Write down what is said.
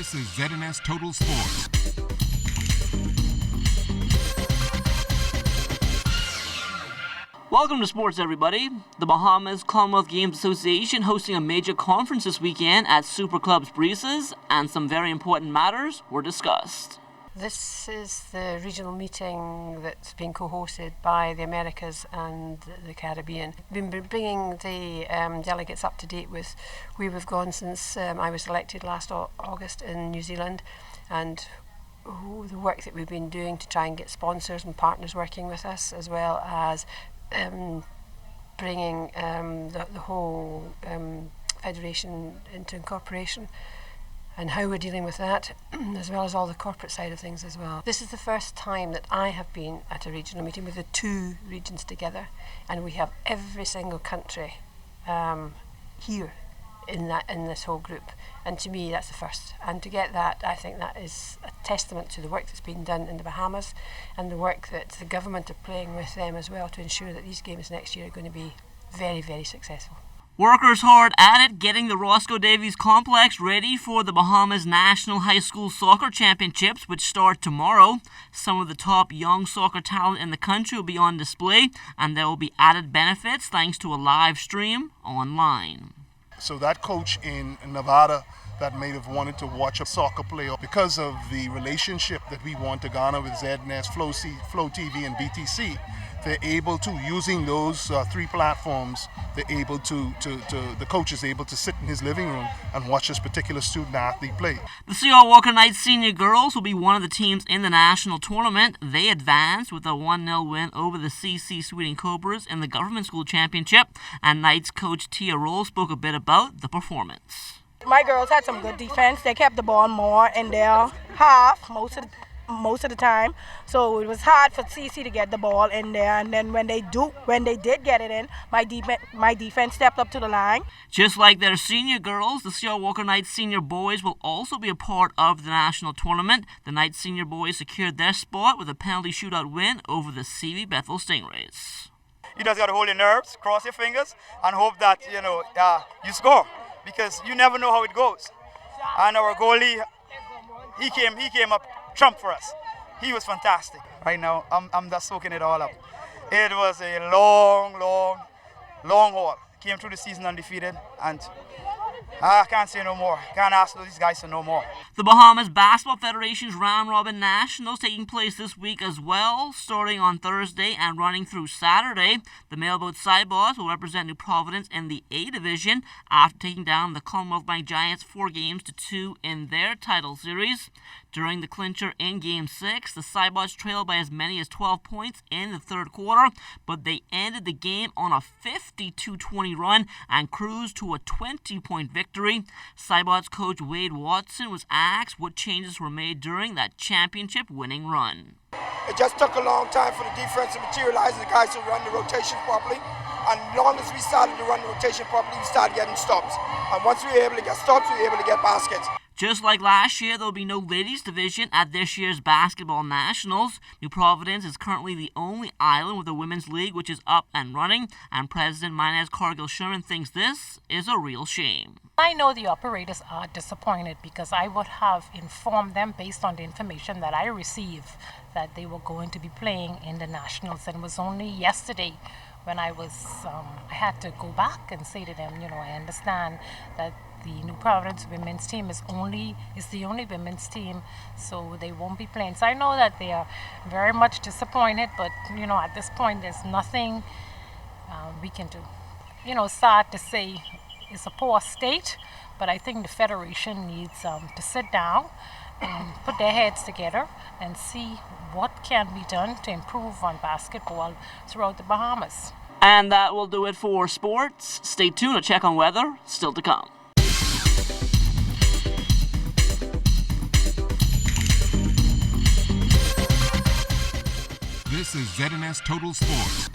This is ZNS Total Sports. Welcome to sports, everybody. The Bahamas Commonwealth Games Association hosting a major conference this weekend at Super Clubs Breezes, and some very important matters were discussed. This is the regional meeting that's been co-hosted by the Americas and the Caribbean. We've been bringing the delegates up to date with where we've gone since I was elected last August in New Zealand, and the work that we've been doing to try and get sponsors and partners working with us, as well as bringing the whole federation into incorporation, and how we're dealing with that, as well as all the corporate side of things as well. This is the first time that I have been at a regional meeting with the two regions together, and we have every single country here in this whole group. And to me, that's the first. And to get that, I think that is a testament to the work that's been done in the Bahamas, and the work that the government are playing with them as well to ensure that these games next year are going to be very, very successful. Workers hard at it, getting the Roscoe Davies Complex ready for the Bahamas National High School Soccer Championships, which start tomorrow. Some of the top young soccer talent in the country will be on display, and there will be added benefits thanks to a live stream online. So that coach in Nevada that may have wanted to watch a soccer player, because of the relationship that we want to garner with ZNS, Flow TV, and BTC, they're able to, using those three platforms, they're able to the coach is able to sit in his living room and watch this particular student athlete play. The C.R. Walker Knights senior girls will be one of the teams in the national tournament. They advanced with a 1-0 win over the C.C. Sweeting Cobras in the Government School Championship, and Knights coach Tia Roll spoke a bit about the performance. My girls had some good defense. They kept the ball more in their half most of the time, so it was hard for CC to get the ball in there. And then when they did get it in, my defense stepped up to the line. Just like their senior girls, the C.R. Walker Knights senior boys will also be a part of the national tournament. The Knights senior boys secured their spot with a penalty shootout win over the C.V. Bethel Stingrays. You just got to hold your nerves, cross your fingers, and hope that you score, because you never know how it goes. And our goalie, he came up trump for us. He was fantastic. Right now, I'm just soaking it all up. It was a long haul. Came through the season undefeated, and I can't say no more. Can't ask these guys to know more. The Bahamas Basketball Federation's Round Robin Nationals taking place this week as well, starting on Thursday and running through Saturday. The Mailboat Cybots will represent New Providence in the A Division after taking down the Commonwealth Bank Giants 4-2 in their title series. During the clincher in Game 6, the Cybots trailed by as many as 12 points in the third quarter, but they ended the game on a 52-20 run and cruised to a 20-point victory. Cybots coach Wade Watson was asked what changes were made during that championship-winning run. It just took a long time for the defense to materialize and the guys to run the rotation properly. And as long as we started to run the rotation properly, we started getting stops. And once we were able to get stops, we were able to get baskets. Just like last year, there will be no ladies division at this year's Basketball Nationals. New Providence is currently the only island with a women's league which is up and running, and President Minez Cargill Sherman thinks this is a real shame. I know the operators are disappointed, because I would have informed them based on the information that I received that they were going to be playing in the Nationals, and it was only yesterday when I had to go back and say to them, I understand that the New Providence women's team is the only women's team, so they won't be playing. So I know that they are very much disappointed, but at this point there's nothing we can do. Sad to say it's a poor state, but I think the Federation needs to sit down and put their heads together and see what can be done to improve on basketball throughout the Bahamas. And that will do it for sports. Stay tuned, a check on weather still to come. This is ZNS Total Sports.